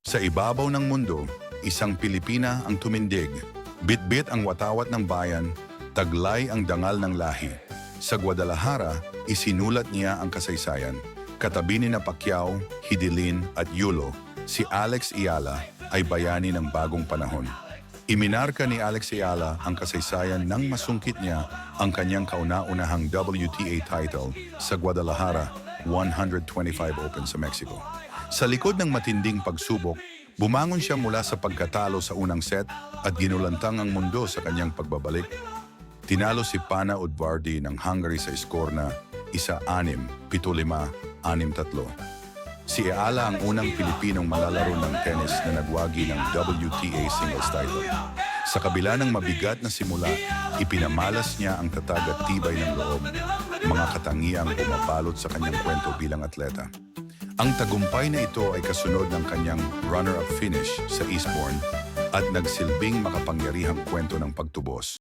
Sa ibabaw ng mundo, isang Pilipina ang tumindig. Bitbit ang watawat ng bayan, taglay ang dangal ng lahi. Sa Guadalajara, isinulat niya ang kasaysayan. Katabi ni Pacquiao, Hidilin at Yulo, si Alex Ayala ay bayani ng bagong panahon. Iminarka ni Alex Ayala ang kasaysayan nang masungkit niya ang kanyang kauna-unahang WTA title sa Guadalajara 125 Open sa Mexico. Sa likod ng matinding pagsubok, bumangon siya mula sa pagkatalo sa unang set at ginulantang ang mundo sa kanyang pagbabalik. Tinalo si Pana Udvardy ng Hungary sa score na 1-6, 7-5, 6-3. Si Ayala ang unang Pilipinong malalaro ng tennis na nagwagi ng WTA singles title. Sa kabila ng mabigat na simula, ipinamalas niya ang tatag at tibay ng loob, mga katangiang bumabalot sa kanyang kwento bilang atleta. Ang tagumpay na ito ay kasunod ng kanyang runner-up finish sa Eastbourne at nagsilbing makapangyarihang kwento ng pagtubos.